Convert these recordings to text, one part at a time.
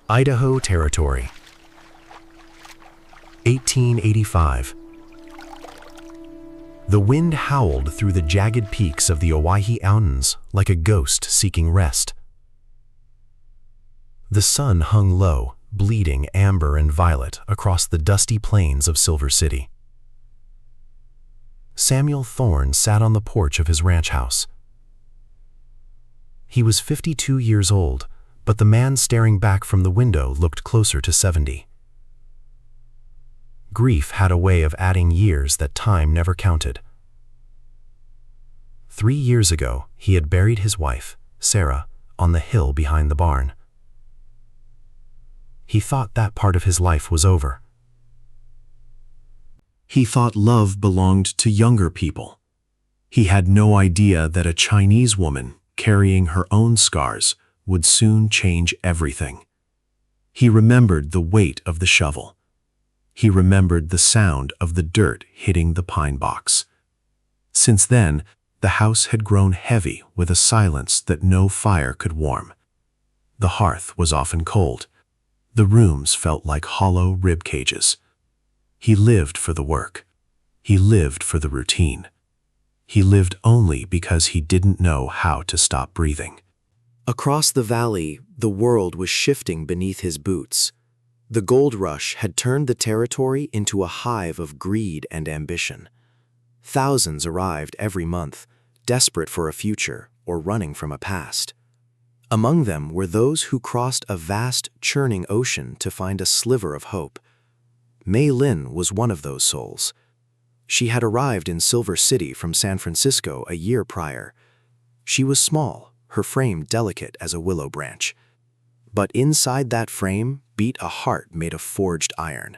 Idaho Territory, 1885. The wind howled through the jagged peaks of the Owyhee Mountains like a ghost seeking rest. The sun hung low, bleeding amber and violet across the dusty plains of Silver City. Samuel Thorne sat on the porch of his ranch house. He was 52 years old, but the man staring back from the window looked closer to 70. Grief had a way of adding years that time never counted. 3 years ago, he had buried his wife, Sarah, on the hill behind the barn. He thought that part of his life was over. He thought love belonged to younger people. He had no idea that a Chinese woman carrying her own scars would soon change everything. He remembered the weight of the shovel. He remembered the sound of the dirt hitting the pine box. Since then, the house had grown heavy with a silence that no fire could warm. The hearth was often cold. The rooms felt like hollow rib cages. He lived for the work. He lived for the routine. He lived only because he didn't know how to stop breathing. Across the valley, the world was shifting beneath his boots. The gold rush had turned the territory into a hive of greed and ambition. Thousands arrived every month, desperate for a future or running from a past. Among them were those who crossed a vast, churning ocean to find a sliver of hope. Mei Lin was one of those souls. She had arrived in Silver City from San Francisco a year prior. She was small, her frame delicate as a willow branch. But inside that frame beat a heart made of forged iron.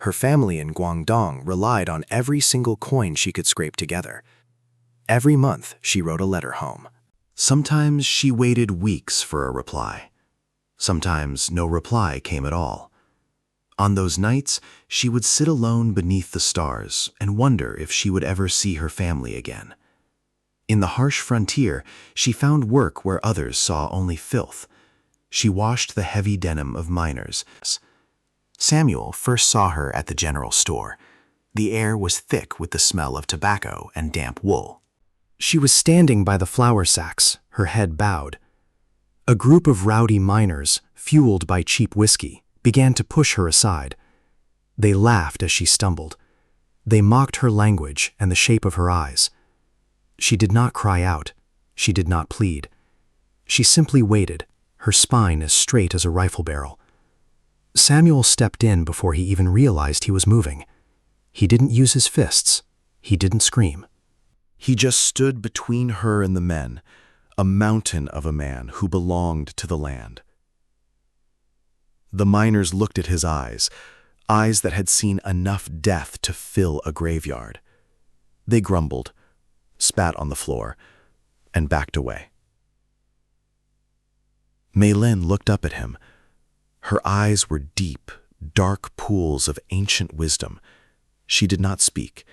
Her family in Guangdong relied on every single coin she could scrape together. Every month, she wrote a letter home. Sometimes she waited weeks for a reply. Sometimes no reply came at all. On those nights, she would sit alone beneath the stars and wonder if she would ever see her family again. In the harsh frontier, she found work where others saw only filth. She washed the heavy denim of miners. Samuel first saw her at the general store. The air was thick with the smell of tobacco and damp wool. She was standing by the flour sacks, her head bowed. A group of rowdy miners, fueled by cheap whiskey, began to push her aside. They laughed as she stumbled. They mocked her language and the shape of her eyes. She did not cry out. She did not plead. She simply waited, her spine as straight as a rifle barrel. Samuel stepped in before he even realized he was moving. He didn't use his fists. He didn't scream. He just stood between her and the men, a mountain of a man who belonged to the land. The miners looked at his eyes that had seen enough death to fill a graveyard. They grumbled, spat on the floor, and backed away. Mei Lin looked up at him. Her eyes were deep, dark pools of ancient wisdom. She did not speak.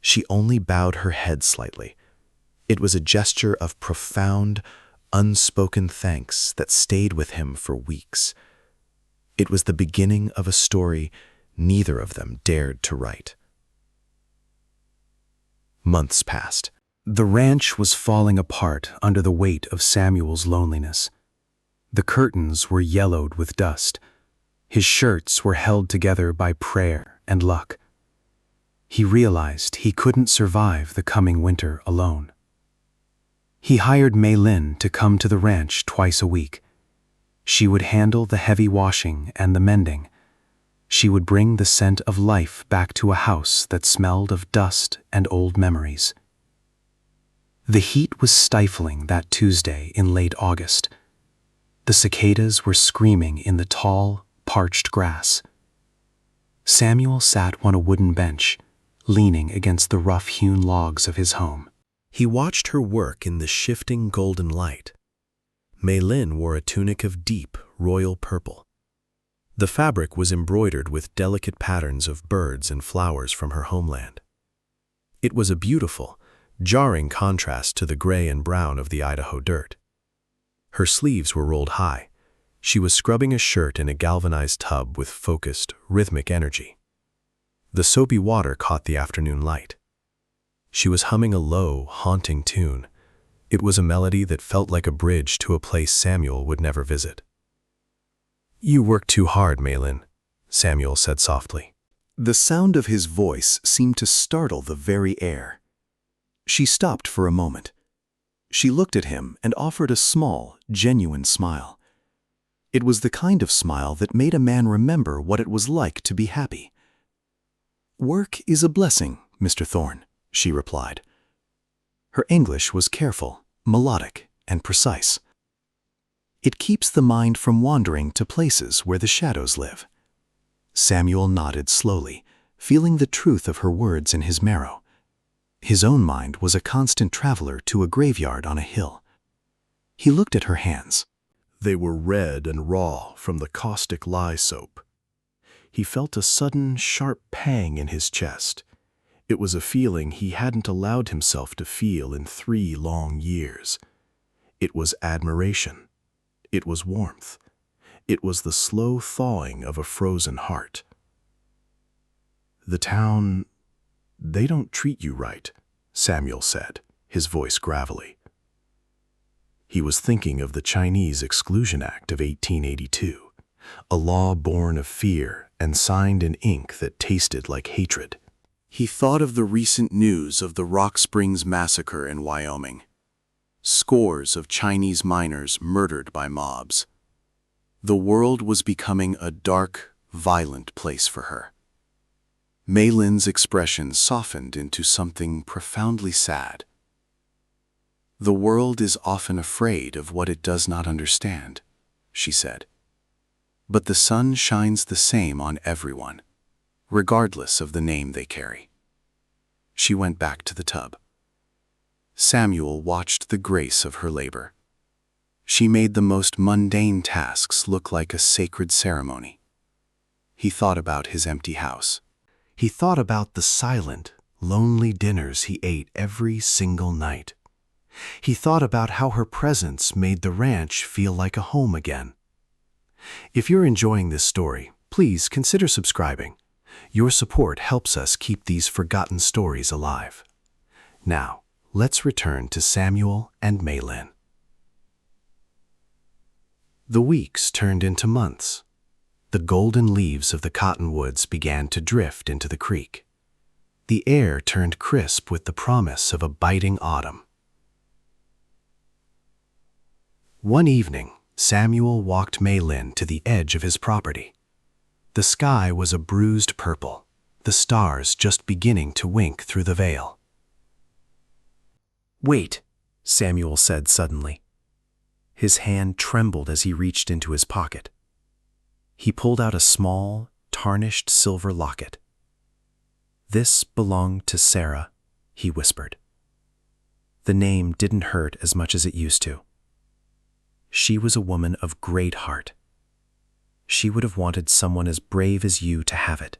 She only bowed her head slightly. It was a gesture of profound, unspoken thanks that stayed with him for weeks. It was the beginning of a story neither of them dared to write. Months passed. The ranch was falling apart under the weight of Samuel's loneliness. The curtains were yellowed with dust. His shirts were held together by prayer and luck. He realized he couldn't survive the coming winter alone. He hired Mei Lin to come to the ranch twice a week. She would handle the heavy washing and the mending. She would bring the scent of life back to a house that smelled of dust and old memories. The heat was stifling that Tuesday in late August. The cicadas were screaming in the tall, parched grass. Samuel sat on a wooden bench, leaning against the rough-hewn logs of his home. He watched her work in the shifting golden light. Mei Lin wore a tunic of deep, royal purple. The fabric was embroidered with delicate patterns of birds and flowers from her homeland. It was a beautiful, jarring contrast to the gray and brown of the Idaho dirt. Her sleeves were rolled high, She was scrubbing a shirt in a galvanized tub with focused, rhythmic energy. The soapy water caught the afternoon light. She was humming a low, haunting tune. It was a melody that felt like a bridge to a place Samuel would never visit. "You work too hard, Maylin," Samuel said softly. The sound of his voice seemed to startle the very air. She stopped for a moment. She looked at him and offered a small, genuine smile. It was the kind of smile that made a man remember what it was like to be happy. "Work is a blessing, Mr. Thorne," she replied. Her English was careful, melodic, and precise. "It keeps the mind from wandering to places where the shadows live." Samuel nodded slowly, feeling the truth of her words in his marrow. His own mind was a constant traveler to a graveyard on a hill. He looked at her hands. They were red and raw from the caustic lye soap. He felt a sudden, sharp pang in his chest. It was a feeling he hadn't allowed himself to feel in 3 long years. It was admiration. It was warmth. It was the slow thawing of a frozen heart. "The town, they don't treat you right," Samuel said, his voice gravelly. He was thinking of the Chinese Exclusion Act of 1882, a law born of fear and signed in ink that tasted like hatred. He thought of the recent news of the Rock Springs massacre in Wyoming. Scores of Chinese miners murdered by mobs. The world was becoming a dark, violent place for her. Maylin's expression softened into something profoundly sad. "The world is often afraid of what it does not understand," she said. "But the sun shines the same on everyone, regardless of the name they carry." She went back to the tub. Samuel watched the grace of her labor. She made the most mundane tasks look like a sacred ceremony. He thought about his empty house. He thought about the silent, lonely dinners he ate every single night. He thought about how her presence made the ranch feel like a home again. If you're enjoying this story, please consider subscribing. Your support helps us keep these forgotten stories alive. Now, let's return to Samuel and Maylin. The weeks turned into months. The golden leaves of the cottonwoods began to drift into the creek. The air turned crisp with the promise of a biting autumn. One evening, Samuel walked Maylin to the edge of his property. The sky was a bruised purple, the stars just beginning to wink through the veil. "Wait," Samuel said suddenly. His hand trembled as he reached into his pocket. He pulled out a small, tarnished silver locket. "This belonged to Sarah," he whispered. The name didn't hurt as much as it used to. She was a woman of great heart. She would have wanted someone as brave as you to have it.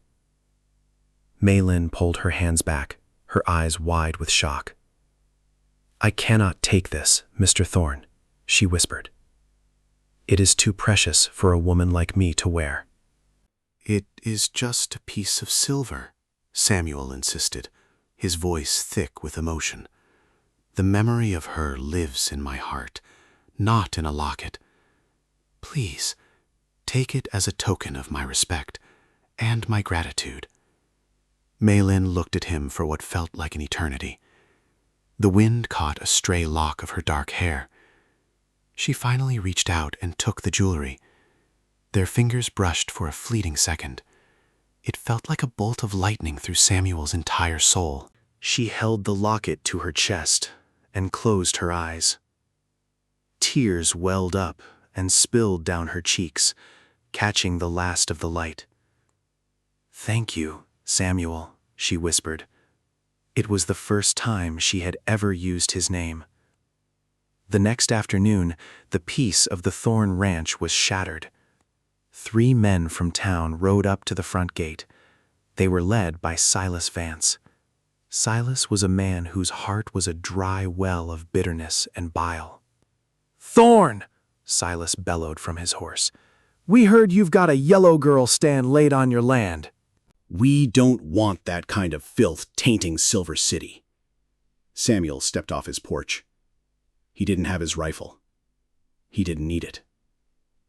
Maylin pulled her hands back, her eyes wide with shock. "I cannot take this, Mr. Thorne," she whispered. "It is too precious for a woman like me to wear." "It is just a piece of silver," Samuel insisted, his voice thick with emotion. "The memory of her lives in my heart, not in a locket. Please, take it as a token of my respect and my gratitude." Maylin looked at him for what felt like an eternity. The wind caught a stray lock of her dark hair. She finally reached out and took the jewelry. Their fingers brushed for a fleeting second. It felt like a bolt of lightning through Samuel's entire soul. She held the locket to her chest and closed her eyes. Tears welled up and spilled down her cheeks, catching the last of the light. "Thank you, Samuel," she whispered. It was the first time she had ever used his name. The next afternoon, the peace of the Thorne Ranch was shattered. 3 men from town rode up to the front gate. They were led by Silas Vance. Silas was a man whose heart was a dry well of bitterness and bile. "Thorne!" Silas bellowed from his horse. "We heard you've got a yellow girl stand late on your land." "We don't want that kind of filth tainting Silver City." Samuel stepped off his porch. He didn't have his rifle. He didn't need it.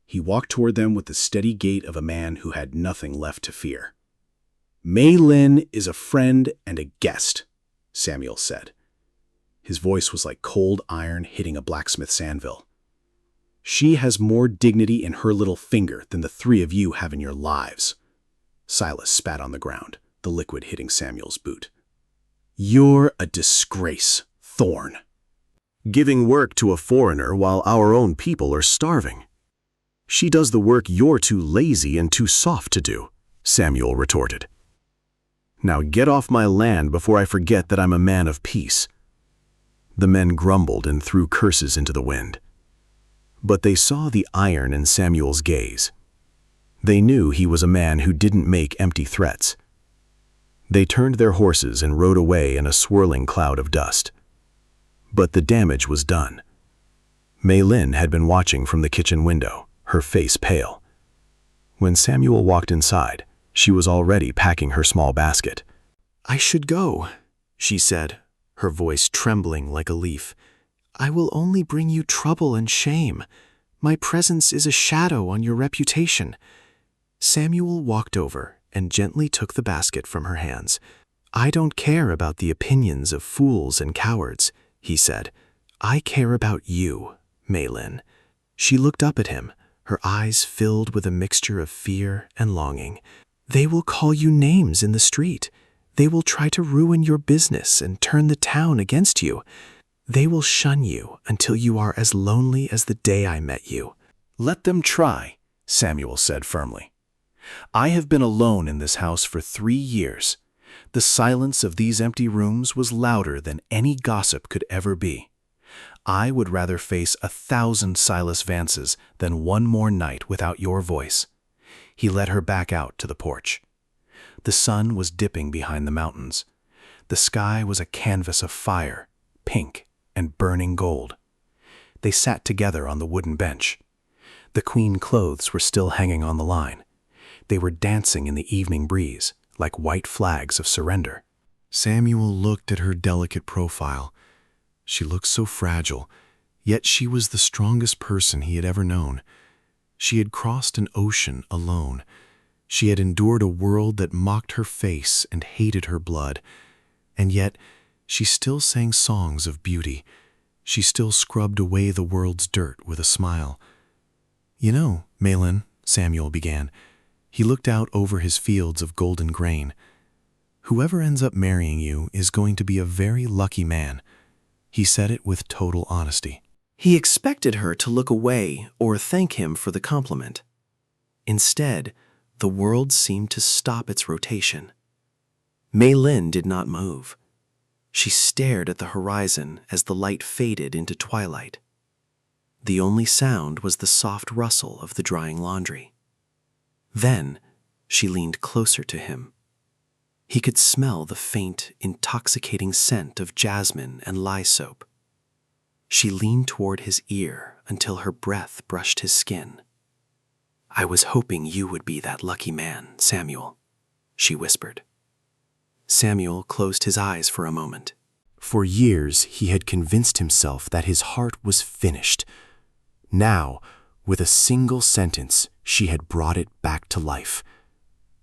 He walked toward them with the steady gait of a man who had nothing left to fear. "Mei Lin is a friend and a guest," Samuel said. His voice was like cold iron hitting a blacksmith's anvil. "She has more dignity in her little finger than the three of you have in your lives." Silas spat on the ground, the liquid hitting Samuel's boot. "You're a disgrace, Thorn. Giving work to a foreigner while our own people are starving." "She does the work you're too lazy and too soft to do," Samuel retorted. "Now get off my land before I forget that I'm a man of peace." The men grumbled and threw curses into the wind. But they saw the iron in Samuel's gaze. They knew he was a man who didn't make empty threats. They turned their horses and rode away in a swirling cloud of dust. But the damage was done. Mei Lin had been watching from the kitchen window, her face pale. When Samuel walked inside, she was already packing her small basket. "I should go," she said, her voice trembling like a leaf. "I will only bring you trouble and shame. My presence is a shadow on your reputation." Samuel walked over and gently took the basket from her hands. "I don't care about the opinions of fools and cowards," he said. "I care about you, Mei Lin." She looked up at him, her eyes filled with a mixture of fear and longing. "They will call you names in the street. They will try to ruin your business and turn the town against you. They will shun you until you are as lonely as the day I met you." "Let them try," Samuel said firmly. "I have been alone in this house for 3 years. The silence of these empty rooms was louder than any gossip could ever be. I would rather face 1,000 Silas Vances than one more night without your voice." He led her back out to the porch. The sun was dipping behind the mountains. The sky was a canvas of fire, pink and burning gold. They sat together on the wooden bench. The queen clothes were still hanging on the line. They were dancing in the evening breeze, like white flags of surrender. Samuel looked at her delicate profile. She looked so fragile, yet she was the strongest person he had ever known. She had crossed an ocean alone. She had endured a world that mocked her face and hated her blood. And yet, she still sang songs of beauty. She still scrubbed away the world's dirt with a smile. "You know, Mei Lin," Samuel began. He looked out over his fields of golden grain. "Whoever ends up marrying you is going to be a very lucky man." He said it with total honesty. He expected her to look away or thank him for the compliment. Instead, the world seemed to stop its rotation. Mei Lin did not move. She stared at the horizon as the light faded into twilight. The only sound was the soft rustle of the drying laundry. Then, she leaned closer to him. He could smell the faint, intoxicating scent of jasmine and lye soap. She leaned toward his ear until her breath brushed his skin. "I was hoping you would be that lucky man, Samuel," she whispered. Samuel closed his eyes for a moment. For years, he had convinced himself that his heart was finished. Now, with a single sentence, she had brought it back to life.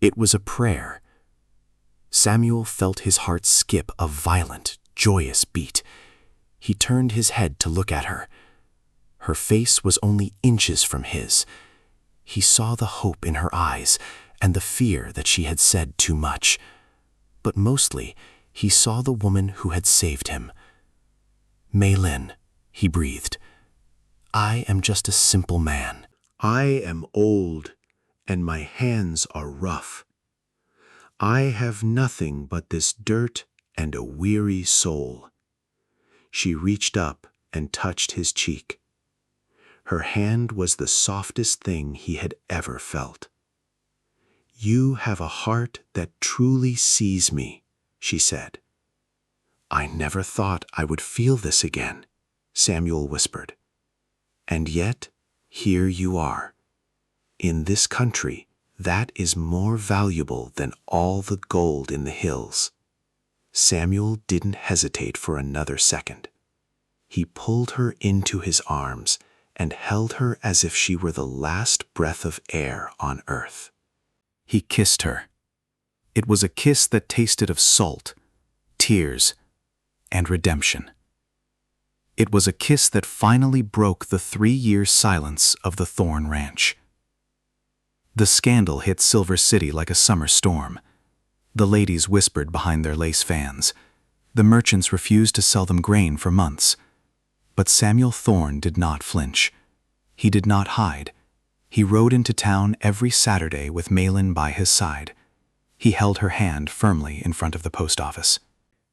It was a prayer. Samuel felt his heart skip a violent, joyous beat. He turned his head to look at her. Her face was only inches from his. He saw the hope in her eyes and the fear that she had said too much. But mostly, he saw the woman who had saved him. "Mei Lin," he breathed. "I am just a simple man. I am old, and my hands are rough. I have nothing but this dirt and a weary soul." She reached up and touched his cheek. Her hand was the softest thing he had ever felt. "You have a heart that truly sees me," she said. "I never thought I would feel this again," Samuel whispered. "And yet, Here you are. In this country, that is more valuable than all the gold in the hills. Samuel didn't hesitate for another second. He pulled her into his arms and held her as if she were the last breath of air on earth. He kissed her. It was a kiss that tasted of salt, tears, and redemption. It was a kiss that finally broke the 3-year silence of the Thorn Ranch. The scandal hit Silver City like a summer storm. The ladies whispered behind their lace fans. The merchants refused to sell them grain for months. But Samuel Thorne did not flinch. He did not hide. He rode into town every Saturday with Malin by his side. He held her hand firmly in front of the post office.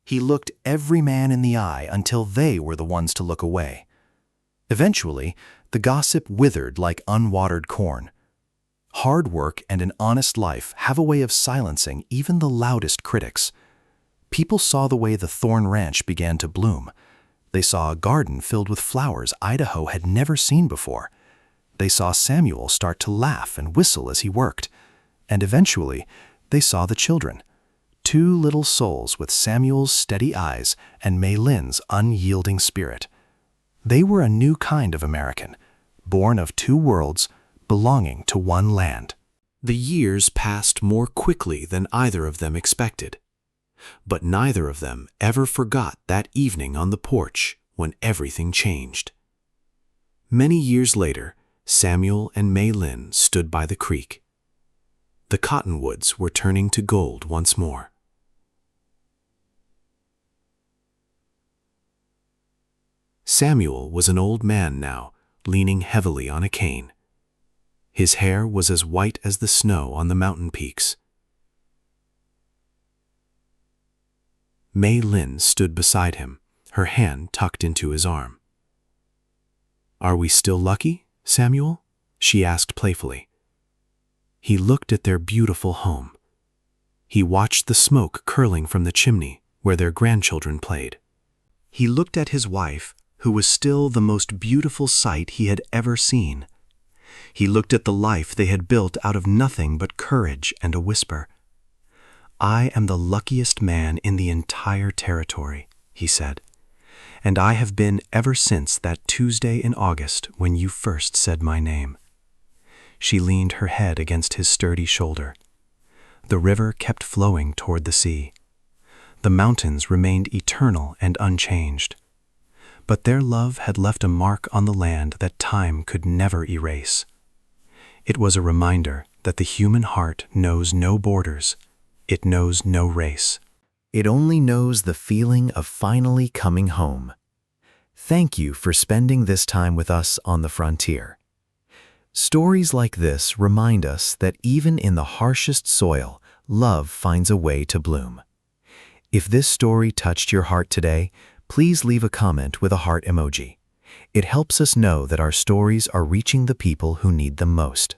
He looked every man in the eye until they were the ones to look away. Eventually, the gossip withered like unwatered corn. Hard work and an honest life have a way of silencing even the loudest critics. People saw the way the Thorn Ranch began to bloom. They saw a garden filled with flowers Idaho had never seen before. They saw Samuel start to laugh and whistle as he worked. And eventually, they saw the children. 2 little souls with Samuel's steady eyes and Maylin's unyielding spirit. They were a new kind of American, born of 2 worlds, belonging to 1 land. The years passed more quickly than either of them expected. But neither of them ever forgot that evening on the porch when everything changed. Many years later, Samuel and Maylin stood by the creek. The cottonwoods were turning to gold once more. Samuel was an old man now, leaning heavily on a cane. His hair was as white as the snow on the mountain peaks. Mei Lin stood beside him, her hand tucked into his arm. "Are we still lucky, Samuel?" she asked playfully. He looked at their beautiful home. He watched the smoke curling from the chimney where their grandchildren played. He looked at his wife, who was still the most beautiful sight he had ever seen. He looked at the life they had built out of nothing but courage and a whisper. "I am the luckiest man in the entire territory," he said, "and I have been ever since that Tuesday in August when you first said my name." She leaned her head against his sturdy shoulder. The river kept flowing toward the sea. The mountains remained eternal and unchanged. But their love had left a mark on the land that time could never erase. It was a reminder that the human heart knows no borders. It knows no race. It only knows the feeling of finally coming home. Thank you for spending this time with us on the frontier. Stories like this remind us that even in the harshest soil, love finds a way to bloom. If this story touched your heart today, please leave a comment with a heart emoji. It helps us know that our stories are reaching the people who need them most.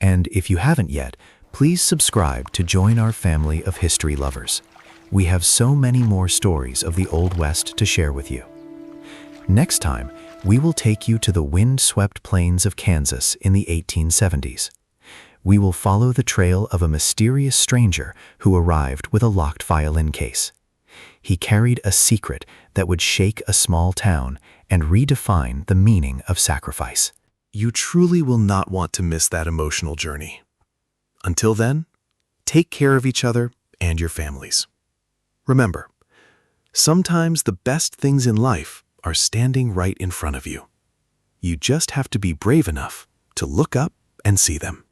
And if you haven't yet, please subscribe to join our family of history lovers. We have so many more stories of the Old West to share with you. Next time, we will take you to the wind-swept plains of Kansas in the 1870s. We will follow the trail of a mysterious stranger who arrived with a locked violin case. He carried a secret that would shake a small town and redefine the meaning of sacrifice. You truly will not want to miss that emotional journey. Until then, take care of each other and your families. Remember, sometimes the best things in life are standing right in front of you. You just have to be brave enough to look up and see them.